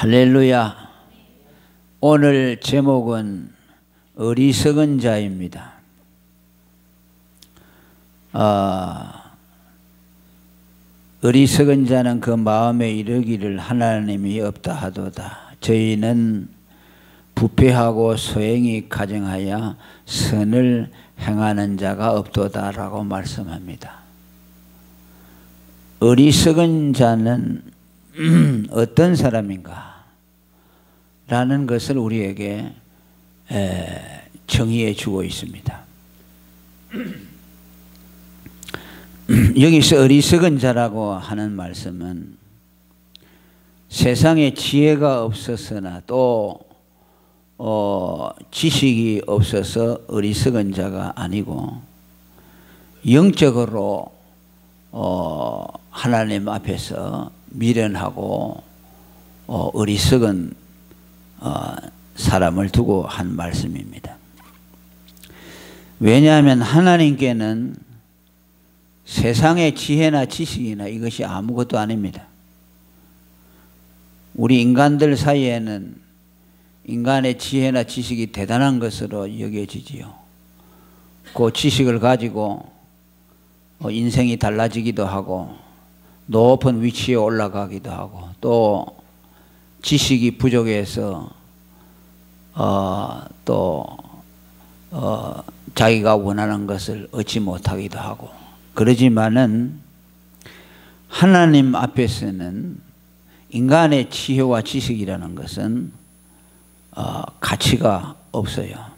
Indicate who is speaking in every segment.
Speaker 1: 할렐루야. 오늘 제목은 어리석은 자입니다. 어리석은 자는 그 마음에 이르기를 하나님이 없다 하도다. 저희는 부패하고 소행이 가정하여 선을 행하는 자가 없도다 라고 말씀합니다. 어리석은 자는 어떤 사람인가 라는 것을 우리에게 정의해 주고 있습니다. 여기서 어리석은 자라고 하는 말씀은 세상에 지혜가 없어서나 또 지식이 없어서 어리석은 자가 아니고 영적으로 하나님 앞에서 미련하고 어리석은 사람을 두고 한 말씀입니다. 왜냐하면 하나님께는 세상의 지혜나 지식이나 이것이 아무것도 아닙니다. 우리 인간들 사이에는 인간의 지혜나 지식이 대단한 것으로 여겨지지요. 그 지식을 가지고 인생이 달라지기도 하고 높은 위치에 올라가기도 하고 또 지식이 부족해서 자기가 원하는 것을 얻지 못하기도 하고 그러지만은 하나님 앞에서는 인간의 지혜와 지식이라는 것은 가치가 없어요.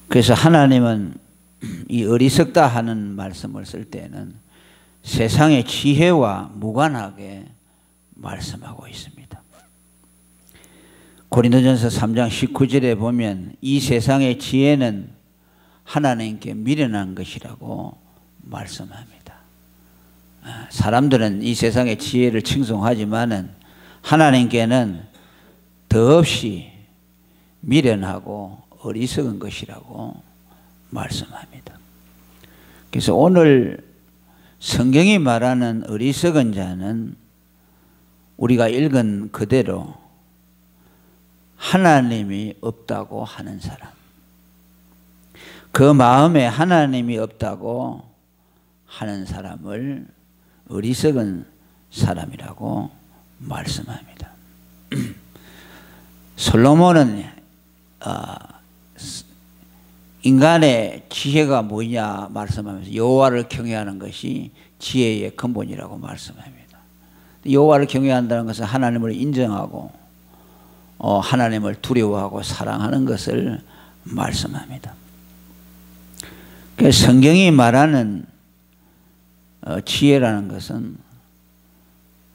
Speaker 1: 그래서 하나님은 이 어리석다 하는 말씀을 쓸 때는 세상의 지혜와 무관하게 말씀하고 있습니다. 고린도전서 3장 19절에 보면 이 세상의 지혜는 하나님께 미련한 것이라고 말씀합니다. 사람들은 이 세상의 지혜를 칭송하지만은 하나님께는 더없이 미련하고 어리석은 것이라고 말씀합니다. 그래서 오늘 성경이 말하는 어리석은 자는 우리가 읽은 그대로 하나님이 없다고 하는 사람, 그 마음에 하나님이 없다고 하는 사람을 어리석은 사람이라고 말씀합니다. 솔로몬은 인간의 지혜가 뭐냐 말씀하면서 여호와를 경외하는 것이 지혜의 근본이라고 말씀합니다. 여호와를 경외한다는 것은 하나님을 인정하고 하나님을 두려워하고 사랑하는 것을 말씀합니다. 그래서 성경이 말하는 지혜라는 것은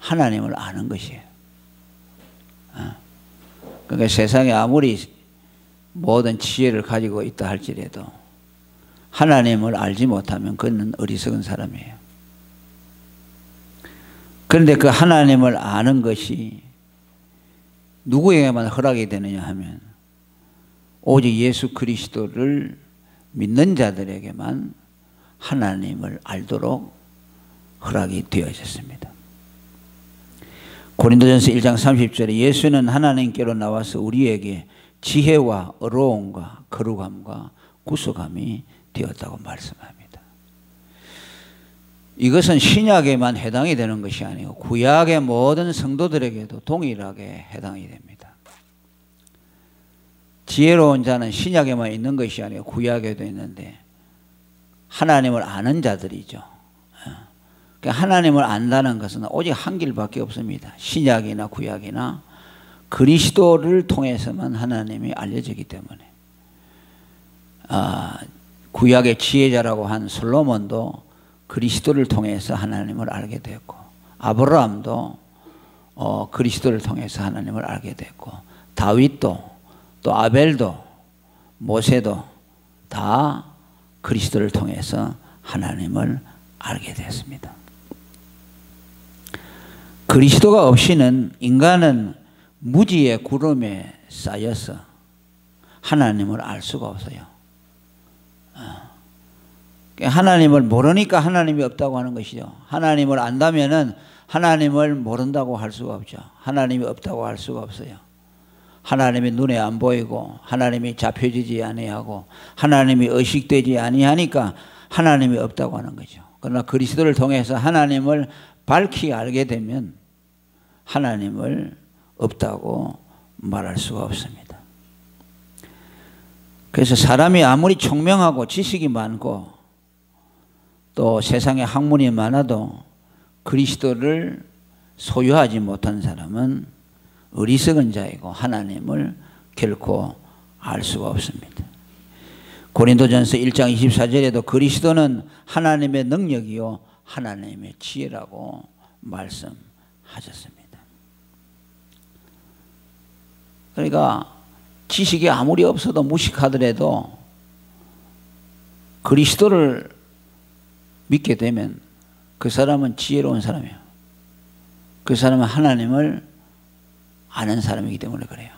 Speaker 1: 하나님을 아는 것이에요. 그러니까 세상에 아무리 모든 지혜를 가지고 있다 할지라도 하나님을 알지 못하면 그는 어리석은 사람이에요. 그런데 그 하나님을 아는 것이 누구에게만 허락이 되느냐 하면 오직 예수 그리스도를 믿는 자들에게만 하나님을 알도록 허락이 되어졌습니다. 고린도전서 1장 30절에 예수는 하나님께로 나와서 우리에게 지혜와 어로움과 거룩함과 구속함이 되었다고 말씀합니다. 이것은 신약에만 해당이 되는 것이 아니고 구약의 모든 성도들에게도 동일하게 해당이 됩니다. 지혜로운 자는 신약에만 있는 것이 아니고 구약에도 있는데 하나님을 아는 자들이죠. 그러니까 하나님을 안다는 것은 오직 한 길밖에 없습니다. 신약이나 구약이나 그리스도를 통해서만 하나님이 알려지기 때문에 구약의 지혜자라고 한 솔로몬도 그리스도를 통해서 하나님을 알게 됐고 아브라함도 그리스도를 통해서 하나님을 알게 됐고 다윗도 또 아벨도 모세도 다 그리스도를 통해서 하나님을 알게 됐습니다. 그리스도가 없이는 인간은 무지의 구름에 쌓여서 하나님을 알 수가 없어요. 하나님을 모르니까 하나님이 없다고 하는 것이죠. 하나님을 안다면은 하나님을 모른다고 할 수가 없죠. 하나님이 없다고 할 수가 없어요. 하나님이 눈에 안 보이고 하나님이 잡혀지지 아니하고 하나님이 의식되지 아니하니까 하나님이 없다고 하는 거죠. 그러나 그리스도를 통해서 하나님을 밝히 알게 되면 하나님을 없다고 말할 수가 없습니다. 그래서 사람이 아무리 총명하고 지식이 많고 또 세상에 학문이 많아도 그리스도를 소유하지 못한 사람은 어리석은 자이고 하나님을 결코 알 수가 없습니다. 고린도전서 1장 24절에도 그리스도는 하나님의 능력이요 하나님의 지혜라고 말씀하셨습니다. 그러니까 지식이 아무리 없어도 무식하더라도 그리스도를 믿게 되면 그 사람은 지혜로운 사람이에요. 그 사람은 하나님을 아는 사람이기 때문에 그래요.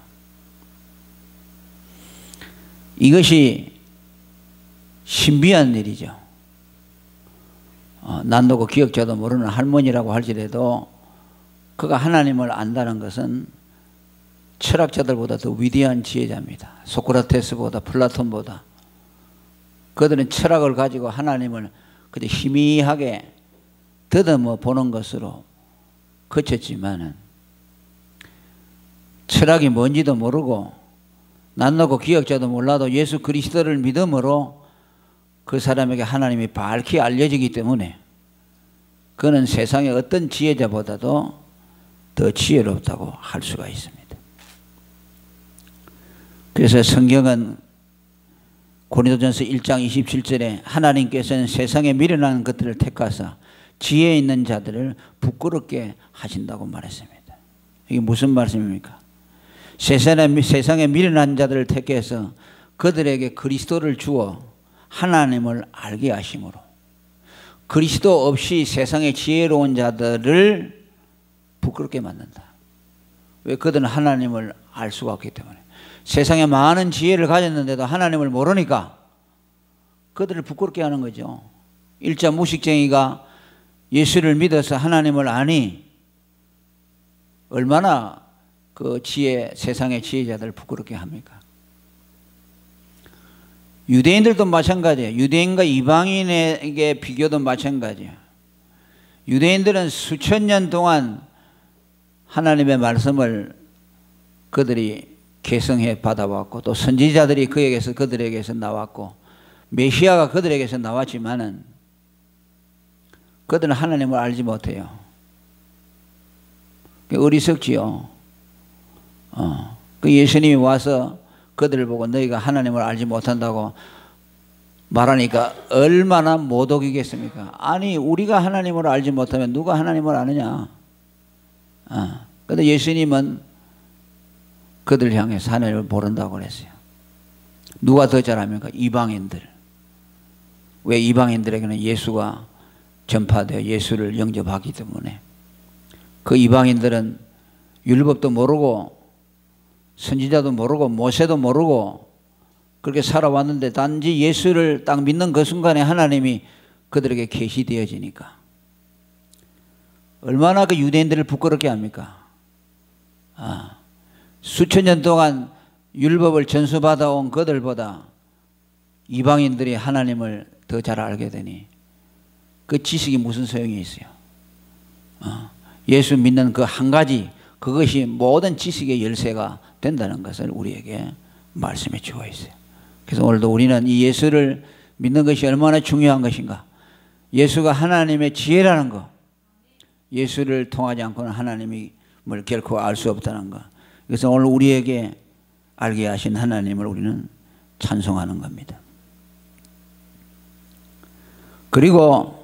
Speaker 1: 이것이 신비한 일이죠. 난도고 기억자도 모르는 할머니라고 할지라도 그가 하나님을 안다는 것은 철학자들보다 더 위대한 지혜자입니다. 소크라테스보다 플라톤보다. 그들은 철학을 가지고 하나님을 그저 희미하게 더듬어 보는 것으로 그쳤지만은 철학이 뭔지도 모르고 난노고 기억자도 몰라도 예수 그리스도를 믿음으로 그 사람에게 하나님이 밝히 알려지기 때문에 그는 세상의 어떤 지혜자보다도 더 지혜롭다고 할 수가 있습니다. 그래서 성경은 고린도전서 1장 27절에 하나님께서는 세상에 미련한 것들을 택하사 지혜 있는 자들을 부끄럽게 하신다고 말했습니다. 이게 무슨 말씀입니까? 세상에 미련한 자들을 택해서 그들에게 그리스도를 주어 하나님을 알게 하심으로 그리스도 없이 세상의 지혜로운 자들을 부끄럽게 만든다. 왜? 그들은 하나님을 알 수가 없기 때문에. 세상에 많은 지혜를 가졌는데도 하나님을 모르니까 그들을 부끄럽게 하는 거죠. 일자 무식쟁이가 예수를 믿어서 하나님을 아니 얼마나 그 세상의 지혜자들을 부끄럽게 합니까? 유대인들도 마찬가지예요. 유대인과 이방인에게 비교도 마찬가지예요. 유대인들은 수천 년 동안 하나님의 말씀을 그들이 계승해 받아왔고 또 선지자들이 그들에게서 나왔고 메시아가 그들에게서 나왔지만은 그들은 하나님을 알지 못해요. 어리석지요. 그 예수님이 와서 그들을 보고 너희가 하나님을 알지 못한다고 말하니까 얼마나 모독이겠습니까? 아니 우리가 하나님을 알지 못하면 누가 하나님을 아느냐? 그런데 예수님은 그들 향해서 하나님을 모른다고 그랬어요. 누가 더 잘합니까? 이방인들. 왜? 이방인들에게는 예수가 전파되어 예수를 영접하기 때문에. 그 이방인들은 율법도 모르고 선지자도 모르고 모세도 모르고 그렇게 살아왔는데 단지 예수를 딱 믿는 그 순간에 하나님이 그들에게 계시되어지니까 얼마나 그 유대인들을 부끄럽게 합니까? 수천 년 동안 율법을 전수받아온 그들보다 이방인들이 하나님을 더 잘 알게 되니 그 지식이 무슨 소용이 있어요? 예수 믿는 그 한 가지 그것이 모든 지식의 열쇠가 된다는 것을 우리에게 말씀해 주고 있어요. 그래서 오늘도 우리는 이 예수를 믿는 것이 얼마나 중요한 것인가. 예수가 하나님의 지혜라는 것, 예수를 통하지 않고는 하나님을 결코 알 수 없다는 것. 그래서 오늘 우리에게 알게 하신 하나님을 우리는 찬송하는 겁니다. 그리고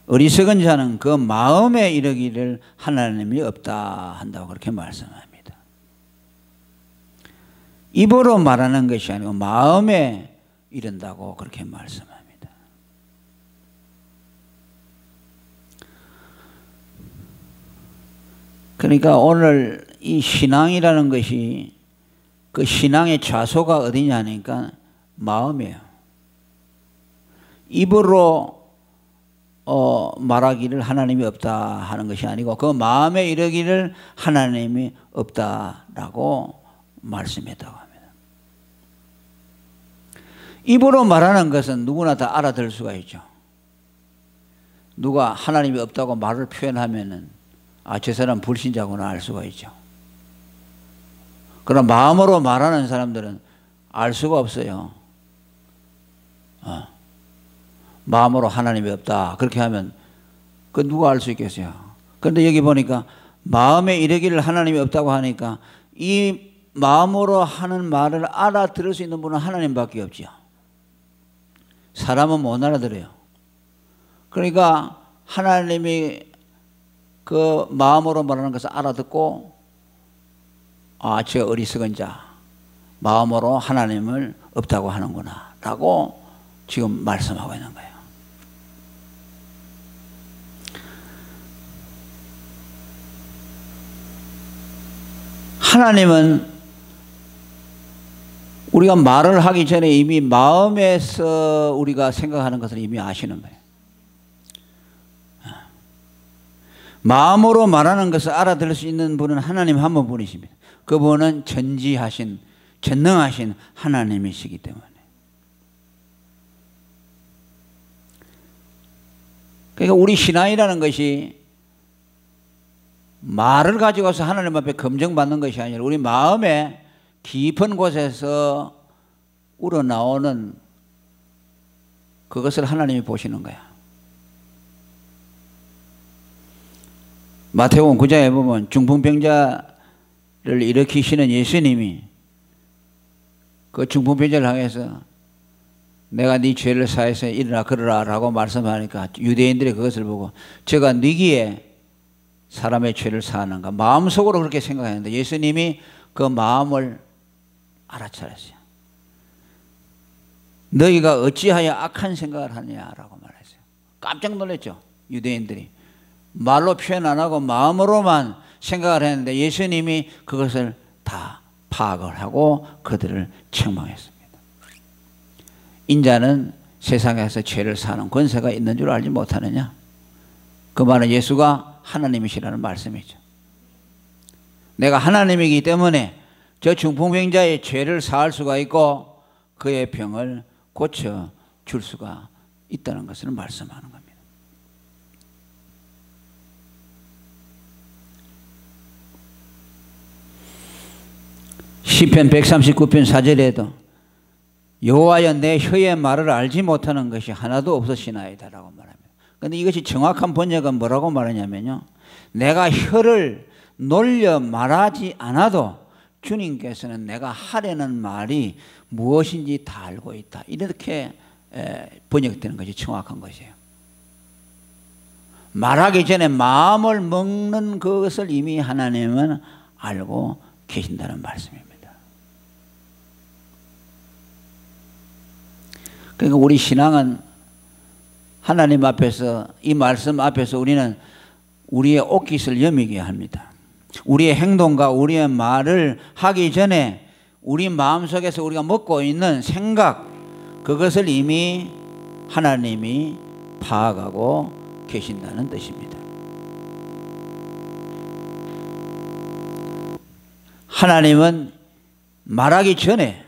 Speaker 1: 어리석은 자는 그 마음에 이르기를 하나님이 없다 한다고 그렇게 말씀합니다. 입으로 말하는 것이 아니고 마음에 이른다고 그렇게 말씀합니다. 그러니까 오늘 이 신앙이라는 것이 그 신앙의 좌소가 어디냐니까 마음이에요. 입으로 말하기를 하나님이 없다 하는 것이 아니고 그 마음에 이르기를 하나님이 없다라고 말씀했다고 합니다. 입으로 말하는 것은 누구나 다 알아들 수가 있죠. 누가 하나님이 없다고 말을 표현하면은 저 사람 불신자구나 알 수가 있죠. 그러나 마음으로 말하는 사람들은 알 수가 없어요. 마음으로 하나님이 없다 그렇게 하면 그 누가 알 수 있겠어요. 그런데 여기 보니까 마음에 이르기를 하나님이 없다고 하니까 이 마음으로 하는 말을 알아들을 수 있는 분은 하나님밖에 없죠. 사람은 못 알아들어요. 그러니까 하나님이 그 마음으로 말하는 것을 알아듣고 저 어리석은 자 마음으로 하나님을 없다고 하는구나 라고 지금 말씀하고 있는 거예요. 하나님은 우리가 말을 하기 전에 이미 마음에서 우리가 생각하는 것을 이미 아시는 거예요. 마음으로 말하는 것을 알아들을 수 있는 분은 하나님 한 분뿐이십니다. 그분은 전지하신 전능하신 하나님이시기 때문에. 그러니까 우리 신앙이라는 것이 말을 가지고 와서 하나님 앞에 검증받는 것이 아니라 우리 마음의 깊은 곳에서 우러나오는 그것을 하나님이 보시는 거야. 마태복음 9장에 보면 중풍병자를 일으키시는 예수님이 그 중풍병자를 향해서 내가 네 죄를 사해서 일어나 걸으라 라고 말씀하니까 유대인들이 그것을 보고 제가 네기에 사람의 죄를 사하는가 마음속으로 그렇게 생각했는데 예수님이 그 마음을 알아차렸어요. 너희가 어찌하여 악한 생각을 하냐라고 말했어요. 깜짝 놀랐죠. 유대인들이 말로 표현 안 하고 마음으로만 생각을 했는데 예수님이 그것을 다 파악을 하고 그들을 책망했습니다. 인자는 세상에서 죄를 사는 권세가 있는 줄 알지 못하느냐. 그 말은 예수가 하나님이시라는 말씀이죠. 내가 하나님이기 때문에 저 중풍병자의 죄를 사할 수가 있고 그의 병을 고쳐줄 수가 있다는 것을 말씀하는 겁니다. 시편 139편 4절에도 여호와여 내 혀의 말을 알지 못하는 것이 하나도 없으시나이다 라고 말합니다. 그런데 이것이 정확한 번역은 뭐라고 말하냐면요, 내가 혀를 놀려 말하지 않아도 주님께서는 내가 하려는 말이 무엇인지 다 알고 있다, 이렇게 번역되는 것이 정확한 것이에요. 말하기 전에 마음을 먹는 그것을 이미 하나님은 알고 계신다는 말씀입니다. 그러니까 우리 신앙은 하나님 앞에서 이 말씀 앞에서 우리는 우리의 옷깃을 여미게 합니다. 우리의 행동과 우리의 말을 하기 전에 우리 마음속에서 우리가 먹고 있는 생각, 그것을 이미 하나님이 파악하고 계신다는 뜻입니다. 하나님은 말하기 전에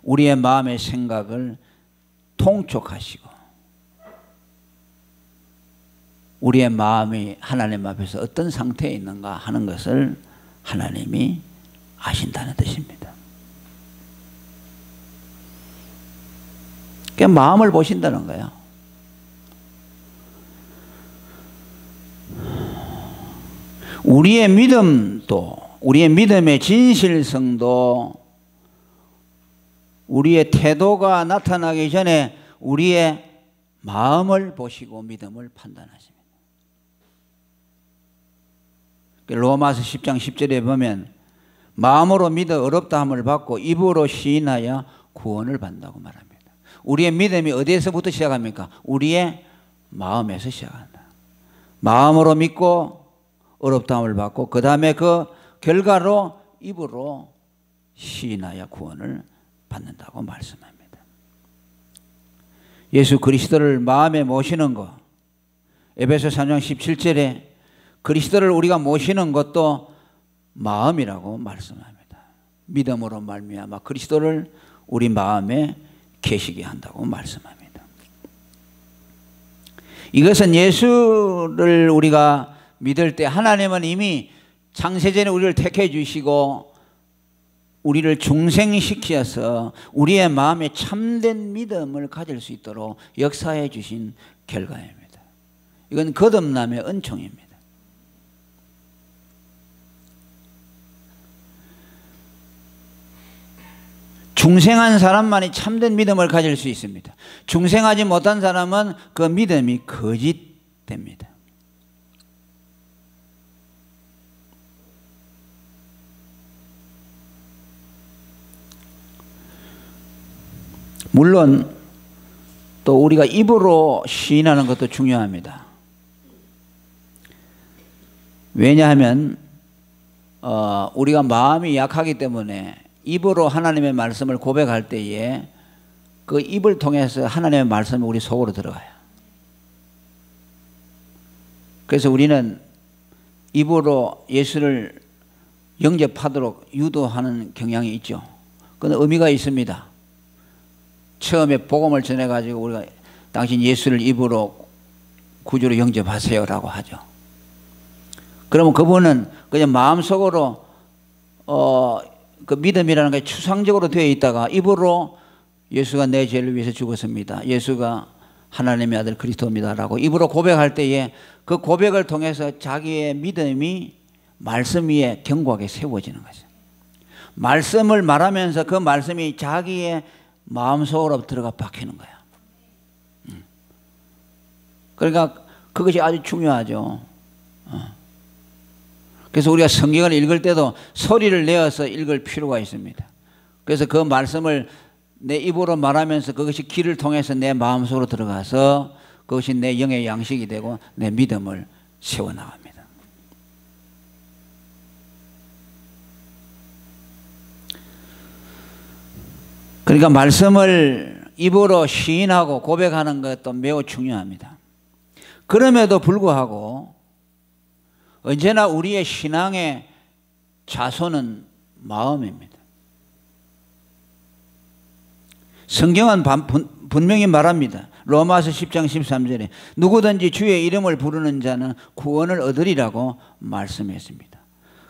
Speaker 1: 우리의 마음의 생각을 통촉하시고 우리의 마음이 하나님 앞에서 어떤 상태에 있는가 하는 것을 하나님이 아신다는 뜻입니다. 그러니까 마음을 보신다는 거예요. 우리의 믿음도, 우리의 믿음의 진실성도 우리의 태도가 나타나기 전에 우리의 마음을 보시고 믿음을 판단하십니다. 로마서 10장 10절에 보면 마음으로 믿어 어렵다 함을 받고 입으로 시인하여 구원을 받는다고 말합니다. 우리의 믿음이 어디에서부터 시작합니까? 우리의 마음에서 시작한다. 마음으로 믿고 어렵다 함을 받고 그 다음에 그 결과로 입으로 시인하여 구원을 받는다고 말씀합니다. 예수 그리스도를 마음에 모시는 것, 에베소 3장 17절에 그리스도를 우리가 모시는 것도 마음이라고 말씀합니다. 믿음으로 말미암아 그리스도를 우리 마음에 계시게 한다고 말씀합니다. 이것은 예수를 우리가 믿을 때 하나님은 이미 창세전에 우리를 택해 주시고 우리를 중생시켜서 우리의 마음에 참된 믿음을 가질 수 있도록 역사해 주신 결과입니다. 이건 거듭남의 은총입니다. 중생한 사람만이 참된 믿음을 가질 수 있습니다. 중생하지 못한 사람은 그 믿음이 거짓됩니다. 물론 또 우리가 입으로 시인하는 것도 중요합니다. 왜냐하면 우리가 마음이 약하기 때문에 입으로 하나님의 말씀을 고백할 때에 그 입을 통해서 하나님의 말씀이 우리 속으로 들어가요. 그래서 우리는 입으로 예수를 영접하도록 유도하는 경향이 있죠. 그건 의미가 있습니다. 처음에 복음을 전해가지고 우리가 당신 예수를 입으로 구주로 영접하세요라고 하죠. 그러면 그분은 그냥 마음속으로 그 믿음이라는 게 추상적으로 되어 있다가 입으로 예수가 내 죄를 위해서 죽었습니다. 예수가 하나님의 아들 그리스도입니다라고 입으로 고백할 때에 그 고백을 통해서 자기의 믿음이 말씀 위에 견고하게 세워지는 거죠. 말씀을 말하면서 그 말씀이 자기의 마음속으로 들어가 박히는 거야. 그러니까 그것이 아주 중요하죠. 그래서 우리가 성경을 읽을 때도 소리를 내어서 읽을 필요가 있습니다. 그래서 그 말씀을 내 입으로 말하면서 그것이 귀를 통해서 내 마음속으로 들어가서 그것이 내 영의 양식이 되고 내 믿음을 세워나갑니다. 그러니까 말씀을 입으로 시인하고 고백하는 것도 매우 중요합니다. 그럼에도 불구하고 언제나 우리의 신앙의 자손은 마음입니다. 성경은 분명히 말합니다. 로마서 10장 13절에 누구든지 주의 이름을 부르는 자는 구원을 얻으리라고 말씀했습니다.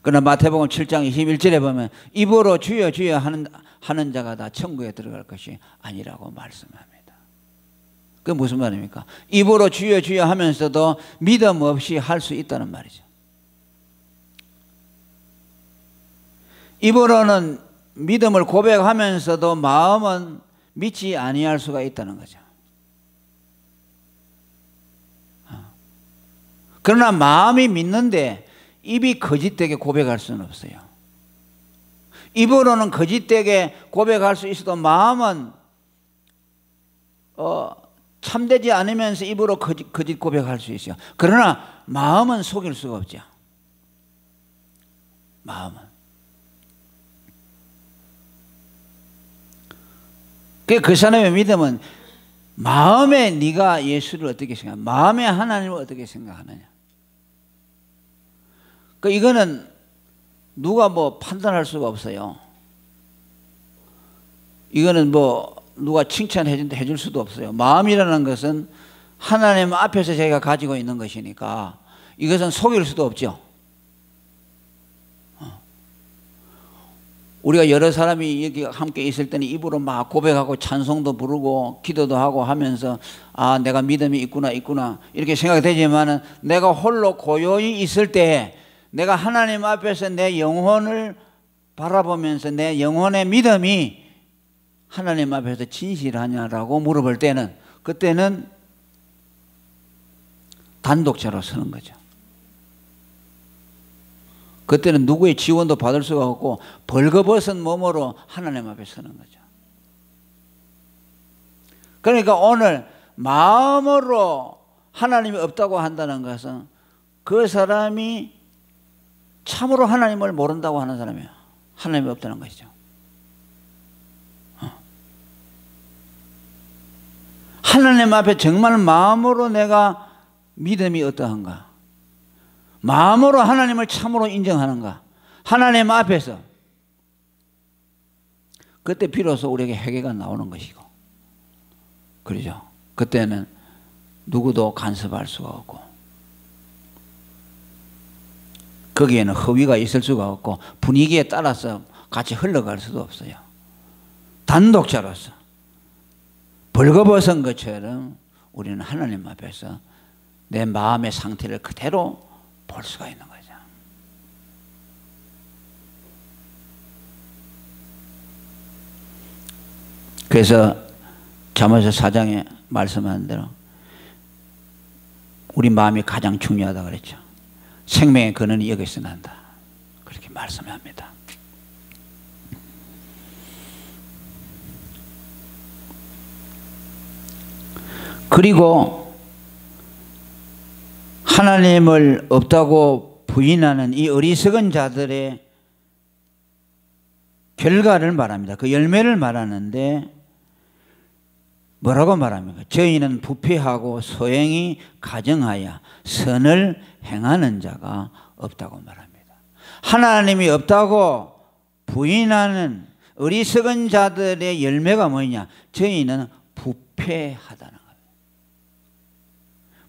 Speaker 1: 그러나 마태복음 7장 21절에 보면 입으로 주여 주여 하는 자가 다 천국에 들어갈 것이 아니라고 말씀합니다. 그게 무슨 말입니까? 입으로 주여 주여 하면서도 믿음 없이 할 수 있다는 말이죠. 입으로는 믿음을 고백하면서도 마음은 믿지 아니할 수가 있다는 거죠. 그러나 마음이 믿는데 입이 거짓되게 고백할 수는 없어요. 입으로는 거짓되게 고백할 수 있어도 마음은 참되지 않으면서 입으로 거짓 고백할 수 있어요. 그러나 마음은 속일 수가 없죠. 마음은. 그 사람의 믿음은 마음에 네가 예수를 어떻게 생각하냐, 마음에 하나님을 어떻게 생각하느냐. 이거는 누가 뭐 판단할 수가 없어요. 이거는 뭐 누가 칭찬해 줄 수도 없어요. 마음이라는 것은 하나님 앞에서 자기가 가지고 있는 것이니까 이것은 속일 수도 없죠. 우리가 여러 사람이 여기 함께 있을 때는 입으로 막 고백하고 찬송도 부르고 기도도 하고 하면서 아 내가 믿음이 있구나 이렇게 생각이 되지만은 내가 홀로 고요히 있을 때 내가 하나님 앞에서 내 영혼을 바라보면서 내 영혼의 믿음이 하나님 앞에서 진실하냐라고 물어볼 때는 그때는 단독자로 서는 거죠. 그때는 누구의 지원도 받을 수가 없고 벌거벗은 몸으로 하나님 앞에 서는 거죠. 그러니까 오늘 마음으로 하나님이 없다고 한다는 것은 그 사람이 참으로 하나님을 모른다고 하는 사람이에요. 하나님이 없다는 것이죠. 하나님 앞에 정말 마음으로 내가 믿음이 어떠한가? 마음으로 하나님을 참으로 인정하는가? 하나님 앞에서 그때 비로소 우리에게 회개가 나오는 것이고, 그러죠. 그때는 누구도 간섭할 수가 없고, 거기에는 허위가 있을 수가 없고, 분위기에 따라서 같이 흘러갈 수도 없어요. 단독자로서 벌거벗은 것처럼 우리는 하나님 앞에서 내 마음의 상태를 그대로 볼 수가 있는 거죠. 그래서 잠언서 4장에 말씀한 대로 우리 마음이 가장 중요하다고 그랬죠. 생명의 근원이 여기서 난다, 그렇게 말씀합니다. 그리고 하나님을 없다고 부인하는 이 어리석은 자들의 결과를 말합니다. 그 열매를 말하는데 뭐라고 말합니까? 저희는 부패하고 소행이 가정하여 선을 행하는 자가 없다고 말합니다. 하나님이 없다고 부인하는 어리석은 자들의 열매가 뭐냐? 저희는 부패하다는 거예요.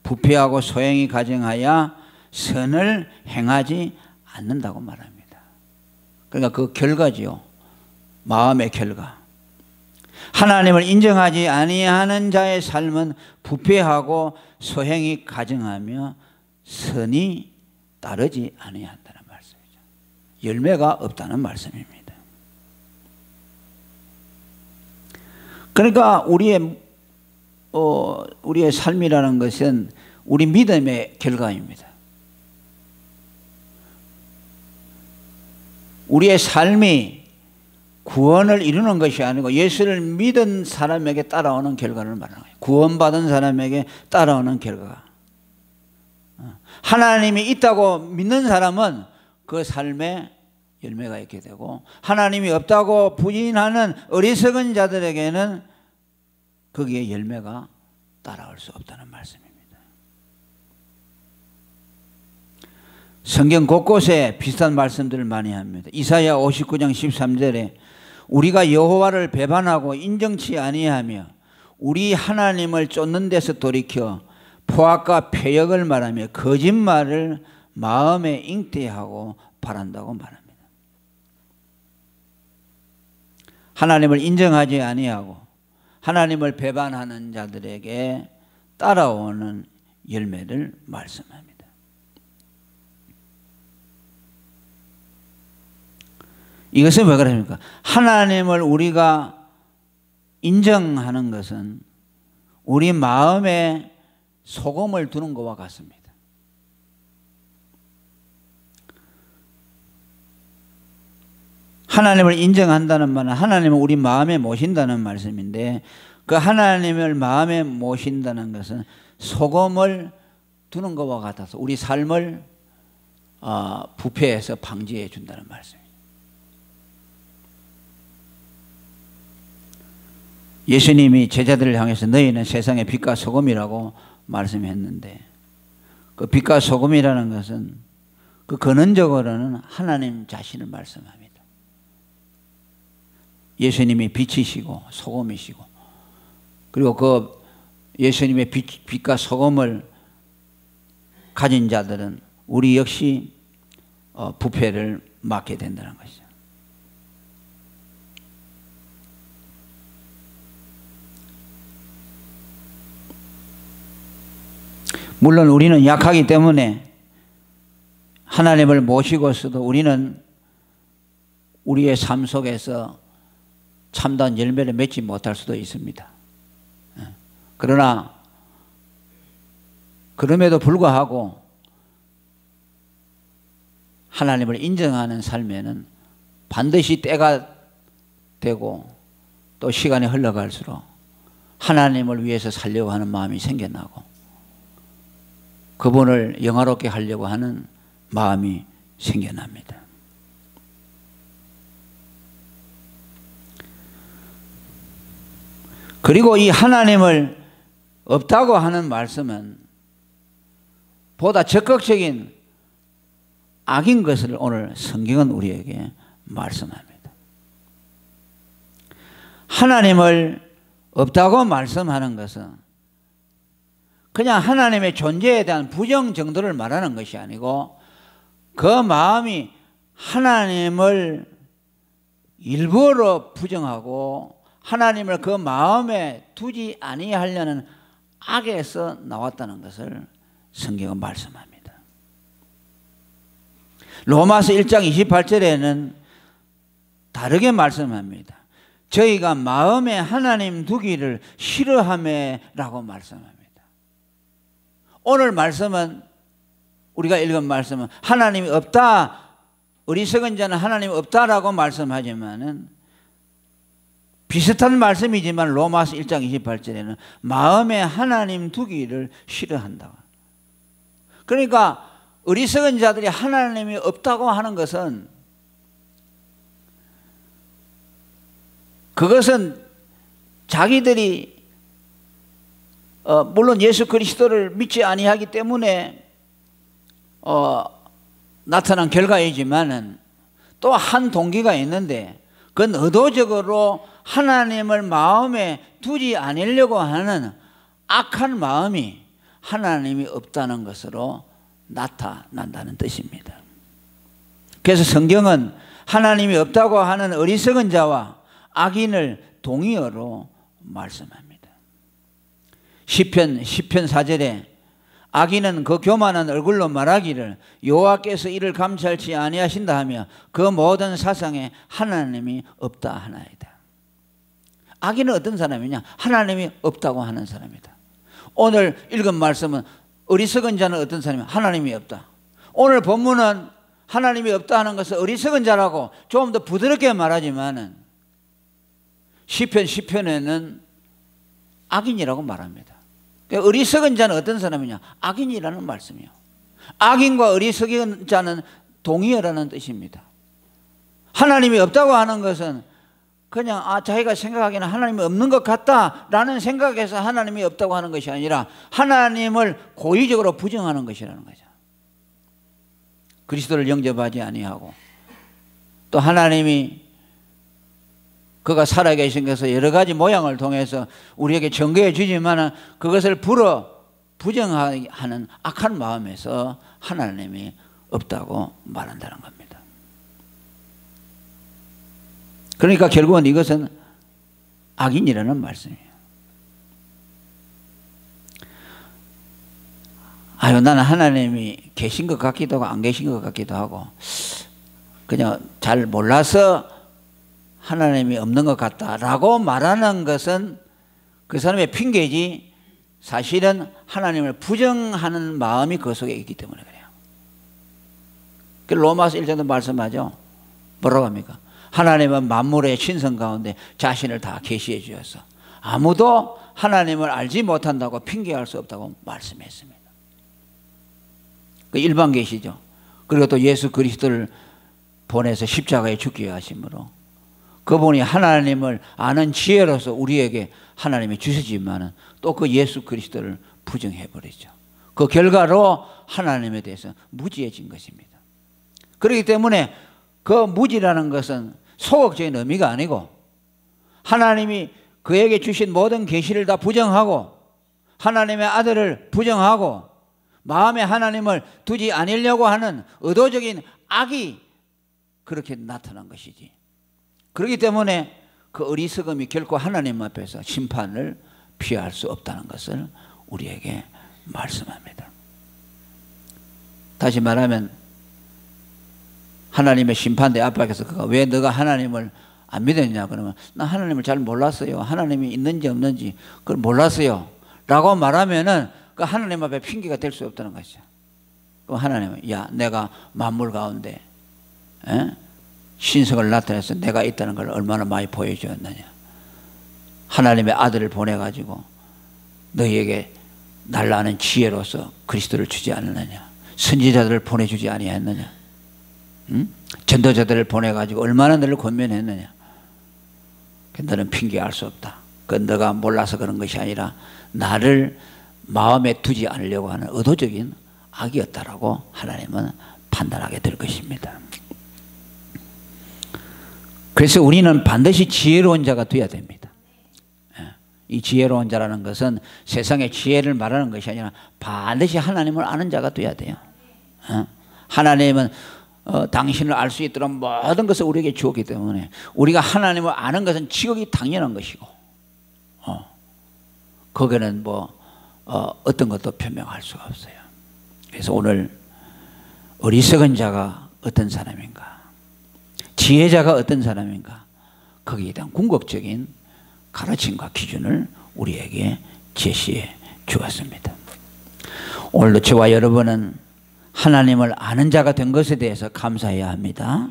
Speaker 1: 부패하고 소행이 가정하여 선을 행하지 않는다고 말합니다. 그러니까 그 결과지요. 마음의 결과. 하나님을 인정하지 아니하는 자의 삶은 부패하고 소행이 가증하며 선이 따르지 아니한다는 말씀이죠. 열매가 없다는 말씀입니다. 그러니까 우리의 삶이라는 것은 우리 믿음의 결과입니다. 우리의 삶이 구원을 이루는 것이 아니고 예수를 믿은 사람에게 따라오는 결과를 말하는 거예요. 구원받은 사람에게 따라오는 결과. 하나님이 있다고 믿는 사람은 그 삶에 열매가 있게 되고, 하나님이 없다고 부인하는 어리석은 자들에게는 거기에 열매가 따라올 수 없다는 말씀입니다. 성경 곳곳에 비슷한 말씀들을 많이 합니다. 이사야 59장 13절에 우리가 여호와를 배반하고 인정치 아니하며 우리 하나님을 쫓는 데서 돌이켜 포악과 패역을 말하며 거짓말을 마음에 잉태하고 바란다고 말합니다. 하나님을 인정하지 아니하고 하나님을 배반하는 자들에게 따라오는 열매를 말씀합니다. 이것은 왜 그럽니까? 하나님을 우리가 인정하는 것은 우리 마음에 소금을 두는 것과 같습니다. 하나님을 인정한다는 말은 하나님을 우리 마음에 모신다는 말씀인데, 그 하나님을 마음에 모신다는 것은 소금을 두는 것과 같아서 우리 삶을 부패해서 방지해 준다는 말씀입니다. 예수님이 제자들을 향해서 너희는 세상의 빛과 소금이라고 말씀했는데, 그 빛과 소금이라는 것은 그 근원적으로는 하나님 자신을 말씀합니다. 예수님이 빛이시고 소금이시고, 그리고 그 예수님의 빛과 소금을 가진 자들은 우리 역시 부패를 맡게 된다는 것이죠. 물론 우리는 약하기 때문에 하나님을 모시고서도 우리는 우리의 삶 속에서 참다운 열매를 맺지 못할 수도 있습니다. 그러나 그럼에도 불구하고 하나님을 인정하는 삶에는 반드시 때가 되고 또 시간이 흘러갈수록 하나님을 위해서 살려고 하는 마음이 생겨나고 그분을 영화롭게 하려고 하는 마음이 생겨납니다. 그리고 이 하나님을 없다고 하는 말씀은 보다 적극적인 악인 것을 오늘 성경은 우리에게 말씀합니다. 하나님을 없다고 말씀하는 것은 그냥 하나님의 존재에 대한 부정 정도를 말하는 것이 아니고 그 마음이 하나님을 일부러 부정하고 하나님을 그 마음에 두지 아니하려는 악에서 나왔다는 것을 성경은 말씀합니다. 로마서 1장 28절에는 다르게 말씀합니다. 저희가 마음에 하나님 두기를 싫어하매라고 말씀합니다. 오늘 말씀은 우리가 읽은 말씀은 하나님이 없다, 어리석은 자는 하나님이 없다라고 말씀하지만은 비슷한 말씀이지만 로마서 1장 28절에는 마음에 하나님 두기를 싫어한다. 그러니까 어리석은 자들이 하나님이 없다고 하는 것은 그것은 자기들이 물론 예수 그리스도를 믿지 아니하기 때문에 나타난 결과이지만은 또 한 동기가 있는데 그건 의도적으로 하나님을 마음에 두지 않으려고 하는 악한 마음이 하나님이 없다는 것으로 나타난다는 뜻입니다. 그래서 성경은 하나님이 없다고 하는 어리석은 자와 악인을 동의어로 말씀합니다. 시편 4절에 악인은 그 교만한 얼굴로 말하기를 여호와께서 이를 감찰치 아니하신다 하며 그 모든 사상에 하나님이 없다 하나이다. 악인은 어떤 사람이냐? 하나님이 없다고 하는 사람이다. 오늘 읽은 말씀은 어리석은 자는 어떤 사람이냐? 하나님이 없다. 오늘 본문은 하나님이 없다 하는 것을 어리석은 자라고 조금 더 부드럽게 말하지만은 시편에는 악인이라고 말합니다. 그러니까 어리석은 자는 어떤 사람이냐? 악인이라는 말씀이요. 악인과 어리석은 자는 동의어라는 뜻입니다. 하나님이 없다고 하는 것은 그냥 자기가 생각하기에는 하나님이 없는 것 같다라는 생각에서 하나님이 없다고 하는 것이 아니라 하나님을 고의적으로 부정하는 것이라는 거죠. 그리스도를 영접하지 아니하고 또 하나님이 그가 살아계신 것을 여러 가지 모양을 통해서 우리에게 증거해 주지만 그것을 부정하는 악한 마음에서 하나님이 없다고 말한다는 겁니다. 그러니까 결국은 이것은 악인이라는 말씀이에요. 나는 하나님이 계신 것 같기도 하고 안 계신 것 같기도 하고 그냥 잘 몰라서 하나님이 없는 것 같다라고 말하는 것은 그 사람의 핑계지 사실은 하나님을 부정하는 마음이 그 속에 있기 때문에 그래요. 로마서 1장도 말씀하죠. 뭐라고 합니까? 하나님은 만물의 신성 가운데 자신을 다 계시해 주셔서 아무도 하나님을 알지 못한다고 핑계할 수 없다고 말씀했습니다. 그 일반 계시죠. 그리고 또 예수 그리스도를 보내서 십자가에 죽게 하심으로 그분이 하나님을 아는 지혜로서 우리에게 하나님이 주시지만은 또 그 예수 그리스도를 부정해버리죠. 그 결과로 하나님에 대해서 무지해진 것입니다. 그렇기 때문에 그 무지라는 것은 소극적인 의미가 아니고 하나님이 그에게 주신 모든 계시를 다 부정하고 하나님의 아들을 부정하고 마음에 하나님을 두지 않으려고 하는 의도적인 악이 그렇게 나타난 것이지. 그렇기 때문에 그 어리석음이 결코 하나님 앞에서 심판을 피할 수 없다는 것을 우리에게 말씀합니다. 다시 말하면 하나님의 심판대 앞에서 그가 왜 너가 하나님을 안 믿었냐 그러면 나 하나님을 잘 몰랐어요. 하나님이 있는지 없는지 그걸 몰랐어요 라고 말하면은 그 하나님 앞에 핑계가 될 수 없다는 것이죠. 그럼 하나님은 야 내가 만물 가운데 신성을 나타내서 내가 있다는 걸 얼마나 많이 보여주었느냐. 하나님의 아들을 보내가지고 너희에게 날라 아는 지혜로서 그리스도를 주지 않느냐. 선지자들을 보내주지 아니했느냐. 전도자들을 보내가지고 얼마나 너를 권면했느냐. 너는 핑계할 수 없다. 그 너가 몰라서 그런 것이 아니라 나를 마음에 두지 않으려고 하는 의도적인 악이었다라고 하나님은 판단하게 될 것입니다. 그래서 우리는 반드시 지혜로운 자가 되어야 됩니다. 이 지혜로운 자라는 것은 세상의 지혜를 말하는 것이 아니라 반드시 하나님을 아는 자가 되어야 돼요. 하나님은 당신을 알 수 있도록 모든 것을 우리에게 주었기 때문에 우리가 하나님을 아는 것은 지극히 당연한 것이고 거기는 뭐 어떤 것도 변명할 수가 없어요. 그래서 오늘 어리석은 자가 어떤 사람인가, 지혜자가 어떤 사람인가, 거기에 대한 궁극적인 가르침과 기준을 우리에게 제시해 주었습니다. 오늘도 저와 여러분은 하나님을 아는 자가 된 것에 대해서 감사해야 합니다.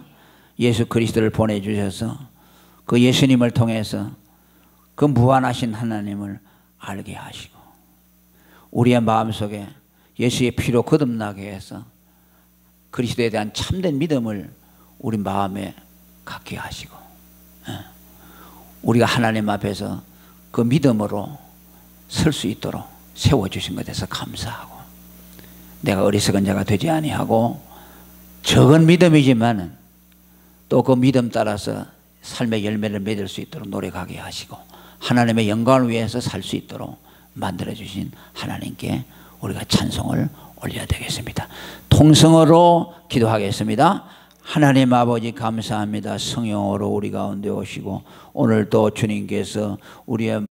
Speaker 1: 예수 그리스도를 보내주셔서 그 예수님을 통해서 그 무한하신 하나님을 알게 하시고 우리의 마음속에 예수의 피로 거듭나게 해서 그리스도에 대한 참된 믿음을 우리 마음에 갖게 하시고 우리가 하나님 앞에서 그 믿음으로 설 수 있도록 세워주신 것에 대해서 감사하고 내가 어리석은 자가 되지 아니하고 적은 믿음이지만 또 그 믿음 따라서 삶의 열매를 맺을 수 있도록 노력하게 하시고 하나님의 영광을 위해서 살 수 있도록 만들어주신 하나님께 우리가 찬송을 올려야 되겠습니다. 통성어로 기도하겠습니다. 하나님 아버지 감사합니다. 성령으로 우리 가운데 오시고 오늘 또 주님께서 우리의